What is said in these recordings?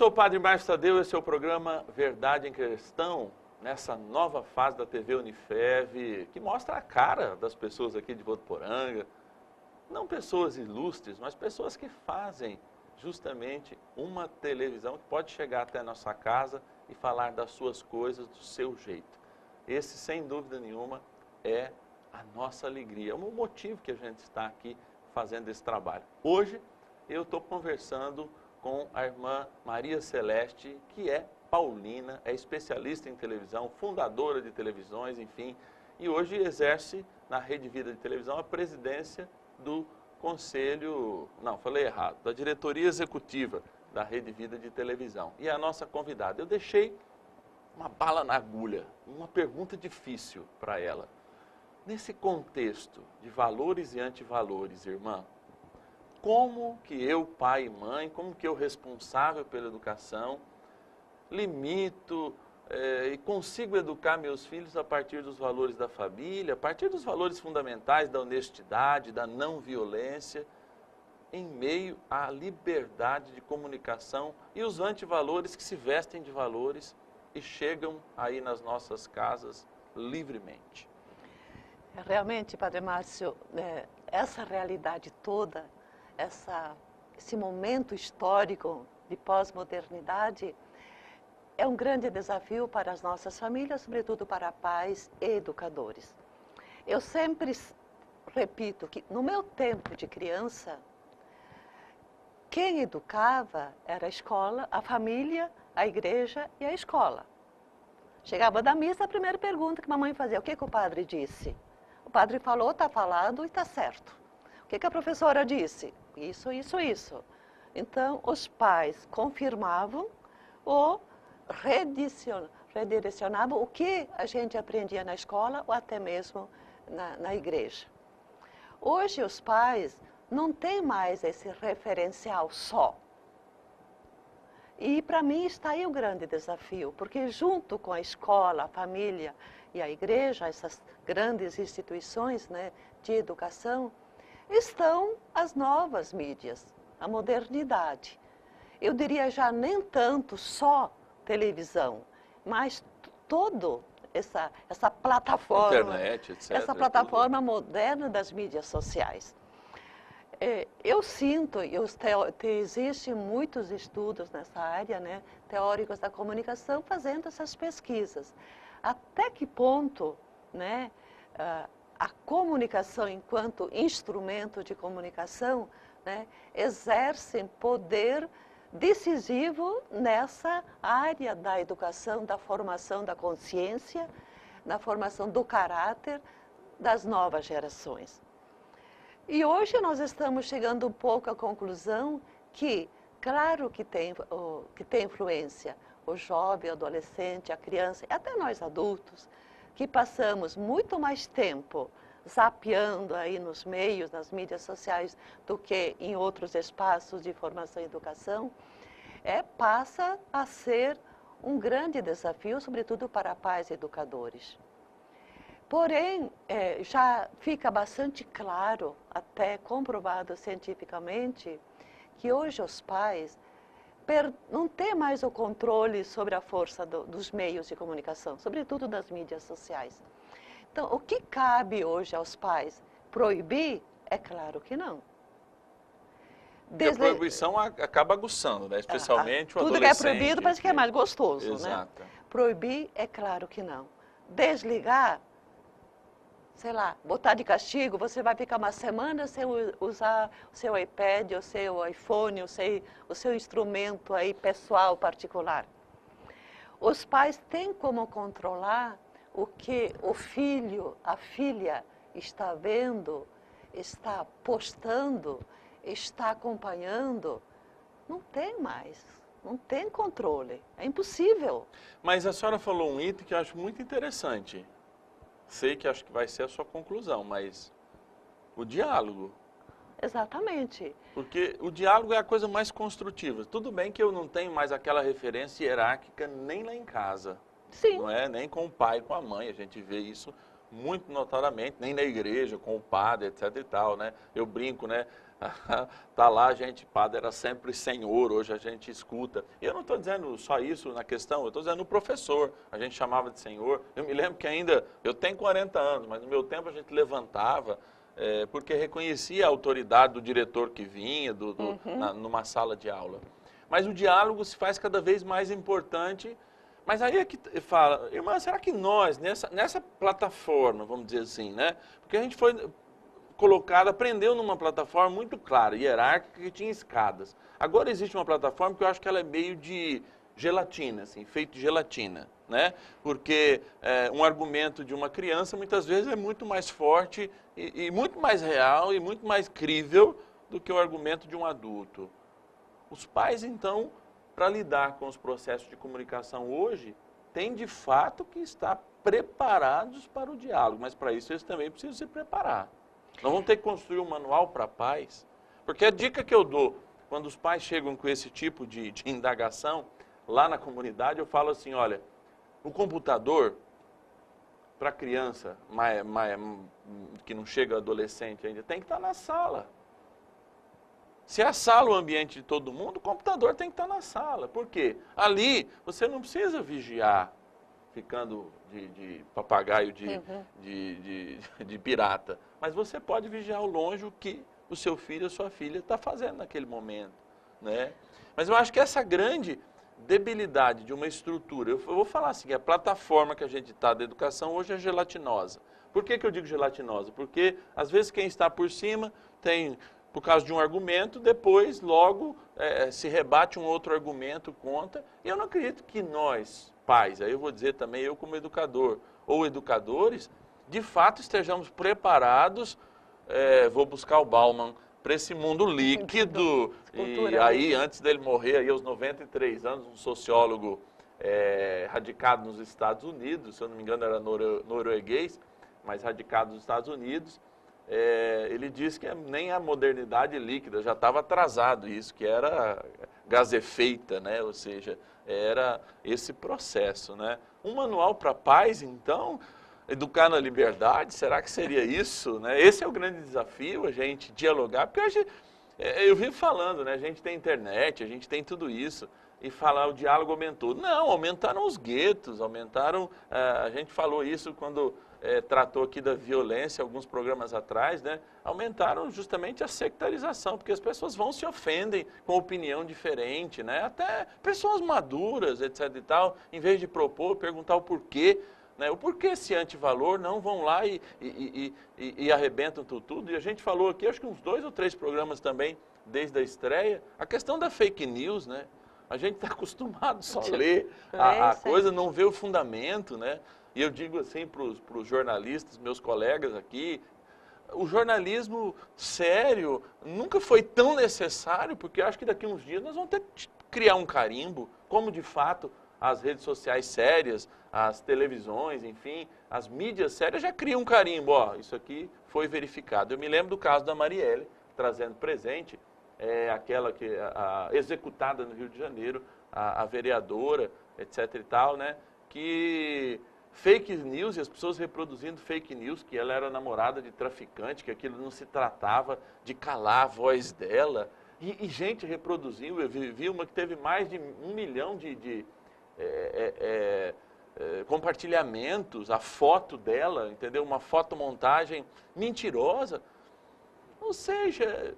sou o Padre Márcio Tadeu, esse é o programa Verdade em Questão, nessa nova fase da TV Unifev, que mostra a cara das pessoas aqui de Votuporanga. Não pessoas ilustres, mas pessoas que fazem justamente uma televisão que pode chegar até a nossa casa e falar das suas coisas do seu jeito. Esse, sem dúvida nenhuma, é a nossa alegria, é o motivo que a gente está aqui fazendo esse trabalho. Hoje, eu estou conversando com a irmã Maria Celeste, que é paulina, é especialista em televisão, fundadora de televisões, enfim, e hoje exerce na Rede Vida de Televisão a presidência do Conselho, não, falei errado, da diretoria executiva da Rede Vida de Televisão. E é a nossa convidada. Eu deixei uma bala na agulha, uma pergunta difícil para ela. Nesse contexto de valores e antivalores, irmã, como que eu, pai e mãe, como que eu, responsável pela educação, limito e consigo educar meus filhos a partir dos valores da família, a partir dos valores fundamentais da honestidade, da não violência, em meio à liberdade de comunicação e os antivalores que se vestem de valores e chegam aí nas nossas casas livremente. Realmente, Padre Márcio, essa realidade toda, esse momento histórico de pós-modernidade, é um grande desafio para as nossas famílias, sobretudo para pais e educadores. Eu sempre repito que, no meu tempo de criança, quem educava era a escola, a família, a igreja e a escola. Chegava da missa, a primeira pergunta que a mamãe fazia: o que o padre disse? O padre falou, está falado e está certo. O que a professora disse? Isso, isso, isso. Então, os pais confirmavam ou redirecionavam o que a gente aprendia na escola ou até mesmo na igreja. Hoje, os pais não têm mais esse referencial só. E, para mim, está aí o grande desafio, porque junto com a escola, a família e a igreja, essas grandes instituições, né, de educação, estão as novas mídias, a modernidade. Eu diria já nem tanto só televisão, mas todo essa plataforma, internet, etc. essa plataforma moderna das mídias sociais. Eu sinto, existem muitos estudos nessa área, né, teóricos da comunicação, fazendo essas pesquisas. Até que ponto, né, a comunicação enquanto instrumento de comunicação, né, exerce poder decisivo nessa área da educação, da formação da consciência, na formação do caráter das novas gerações. E hoje nós estamos chegando um pouco à conclusão que, claro que tem influência, o jovem, o adolescente, a criança, e até nós adultos, que passamos muito mais tempo zapeando aí nos meios, nas mídias sociais, do que em outros espaços de formação e educação, passa a ser um grande desafio, sobretudo para pais e educadores. Porém, já fica bastante claro, até comprovado cientificamente, que hoje os pais não têm mais o controle sobre a força dos meios de comunicação, sobretudo das mídias sociais. Então, o que cabe hoje aos pais? Proibir? É claro que não. A proibição acaba aguçando, né? Especialmente o adolescente. Tudo que é proibido parece que é mais gostoso, Exato. né? Proibir? É claro que não. Desligar? Sei lá, botar de castigo, você vai ficar uma semana sem usar o seu iPad, o seu iPhone, o seu instrumento aí pessoal, particular. Os pais têm como controlar o que o filho, a filha está vendo, está postando, está acompanhando. Não tem mais, não tem controle, é impossível. Mas a senhora falou um item que eu acho muito interessante. Sei que acho que vai ser a sua conclusão, mas o diálogo. Exatamente. Porque o diálogo é a coisa mais construtiva. Tudo bem que eu não tenho mais aquela referência hierárquica nem lá em casa. Sim. Não é? Nem com o pai e com a mãe. A gente vê isso muito notadamente, nem na igreja, com o padre, etc e tal, né? Eu brinco, né? Tá lá, a gente, padre, era sempre senhor, hoje a gente escuta. E eu não estou dizendo só isso na questão, eu estou dizendo o professor, a gente chamava de senhor. Eu me lembro que ainda, eu tenho 40 anos, mas no meu tempo a gente levantava, porque reconhecia a autoridade do diretor que vinha numa sala de aula. Mas o diálogo se faz cada vez mais importante. Mas aí é que fala, irmã, será que nós, nessa plataforma, vamos dizer assim, né? Porque a gente foi colocado, aprendeu numa plataforma muito clara, hierárquica, que tinha escadas. Agora existe uma plataforma que eu acho que ela é meio de gelatina, assim, feito de gelatina, né? Porque um argumento de uma criança muitas vezes é muito mais forte e muito mais real e muito mais crível do que o argumento de um adulto. Os pais, então, para lidar com os processos de comunicação hoje, têm de fato que estar preparados para o diálogo, mas para isso eles também precisam se preparar. Nós vamos ter que construir um manual para pais, porque a dica que eu dou, quando os pais chegam com esse tipo de indagação, lá na comunidade, eu falo assim, olha, o computador, para criança que não chega adolescente ainda, tem que estar na sala. Se é a sala o ambiente de todo mundo, o computador tem que estar na sala. Por quê? Ali você não precisa vigiar, ficando de papagaio de pirata. Mas você pode vigiar ao longe o que o seu filho ou sua filha está fazendo naquele momento, né? Mas eu acho que essa grande debilidade de uma estrutura, eu vou falar assim, a plataforma que a gente está da educação hoje é gelatinosa. Por que eu digo gelatinosa? Porque às vezes quem está por cima tem, por causa de um argumento, depois logo se rebate um outro argumento contra. E eu não acredito que nós, pais, aí eu vou dizer também eu como educador, ou educadores, de fato estejamos preparados, vou buscar o Bauman, para esse mundo líquido. E aí, antes dele morrer, aí, aos 93 anos, um sociólogo radicado nos Estados Unidos, se eu não me engano era norueguês, mas radicado nos Estados Unidos, ele disse que nem a modernidade líquida, já estava atrasado isso, que era gasefeita, né? Ou seja, era esse processo, né? Um manual para pais, então, educar na liberdade, será que seria isso, né? Esse é o grande desafio, a gente dialogar, porque hoje, eu vivo falando, né? A gente tem internet, a gente tem tudo isso, e falar o diálogo aumentou. Não, aumentaram os guetos, aumentaram, a gente falou isso quando tratou aqui da violência, alguns programas atrás, né? Aumentaram justamente a sectarização, porque as pessoas vão se ofendem com opinião diferente, né? Até pessoas maduras, etc e tal, em vez de propor, perguntar o porquê, né? O porquê esse antivalor, não vão lá e arrebentam tudo. E a gente falou aqui, acho que uns 2 ou 3 programas também, desde a estreia, a questão da fake news, né? A gente está acostumado só a ler a coisa, não vê o fundamento, né? E eu digo assim para os jornalistas, meus colegas aqui, o jornalismo sério nunca foi tão necessário, porque eu acho que daqui a uns dias nós vamos ter que criar um carimbo, como de fato as redes sociais sérias, as televisões, enfim, as mídias sérias já criam um carimbo, ó, isso aqui foi verificado. Eu me lembro do caso da Marielle, trazendo presente, aquela que executada no Rio de Janeiro, a vereadora, etc e tal, né, que fake news, e as pessoas reproduzindo fake news, que ela era namorada de traficante, que aquilo não se tratava de calar a voz dela, e gente reproduzindo. Eu vi uma que teve mais de 1 milhão de compartilhamentos, a foto dela, entendeu? Uma fotomontagem mentirosa. Ou seja,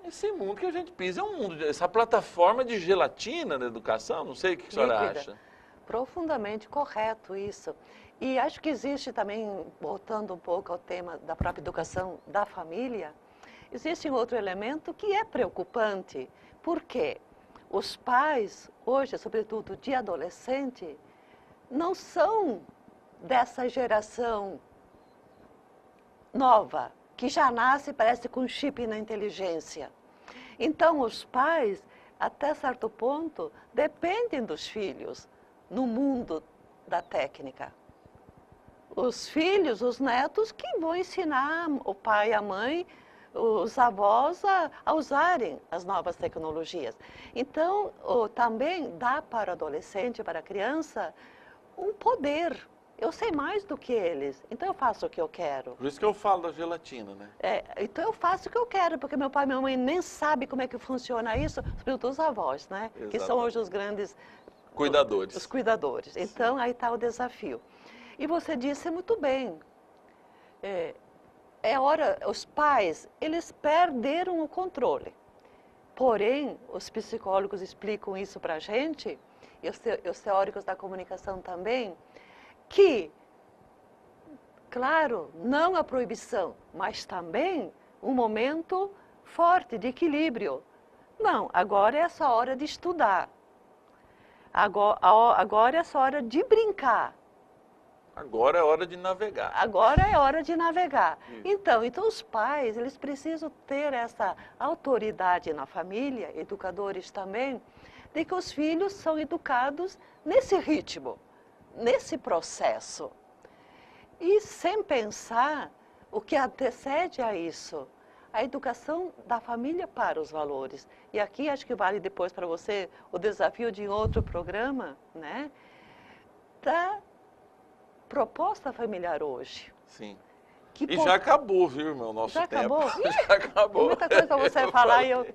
esse mundo que a gente pisa é um mundo, essa plataforma de gelatina na educação, não sei o que a senhora acha. Profundamente correto isso. E acho que existe também, voltando um pouco ao tema da própria educação da família, existe um outro elemento que é preocupante. Por quê? Os pais, hoje, sobretudo de adolescente, não são dessa geração nova, que já nasce, parece, com chip na inteligência. Então, os pais, até certo ponto, dependem dos filhos no mundo da técnica. Os filhos, os netos, que vão ensinar o pai e a mãe, os avós a usarem as novas tecnologias. Então, também dá para o adolescente, para a criança, um poder. eu sei mais do que eles, então eu faço o que eu quero. Por isso que eu falo da gelatina, né? Então eu faço o que eu quero, porque meu pai e minha mãe nem sabem como é que funciona isso, sobretudo os avós, né? Exatamente. Que são hoje os grandes Cuidadores. Os cuidadores. Então, aí está o desafio. E você disse muito bem, os pais, eles perderam o controle. Porém, os psicólogos explicam isso para a gente, e os teóricos da comunicação também, que, claro, não a proibição, mas também um momento forte de equilíbrio. Não, agora é a sua hora de estudar. Agora é a sua hora de brincar. Agora é hora de navegar. Agora é hora de navegar. Então os pais, eles precisam ter essa autoridade na família, educadores também, de que os filhos são educados nesse ritmo, nesse processo. E sem pensar o que antecede a isso, a educação da família para os valores. E aqui acho que vale depois para você o desafio de outro programa, né? Da proposta familiar hoje. Sim. Já acabou, viu, irmão, nosso tempo. Acabou? Já acabou. Tem muita coisa para você falar e eu...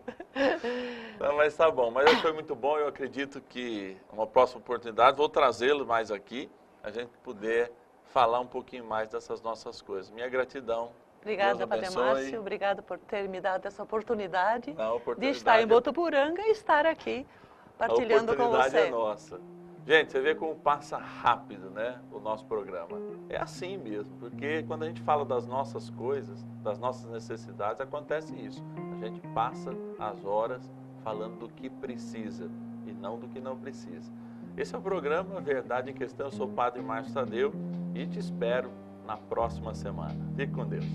Não, mas tá bom. Mas foi muito bom. Eu acredito que uma próxima oportunidade vou trazê-lo mais aqui, a gente poder falar um pouquinho mais dessas nossas coisas. Minha gratidão. Obrigada, Padre Márcio. Obrigada por ter me dado essa oportunidade de estar em Botuporanga e estar aqui partilhando com você. A oportunidade é nossa. Gente, você vê como passa rápido, né, o nosso programa. É assim mesmo, porque quando a gente fala das nossas coisas, das nossas necessidades, acontece isso. A gente passa as horas falando do que precisa e não do que não precisa. Esse é o programa Verdade em Questão. Eu sou o Padre Márcio Tadeu e te espero na próxima semana. Fique com Deus.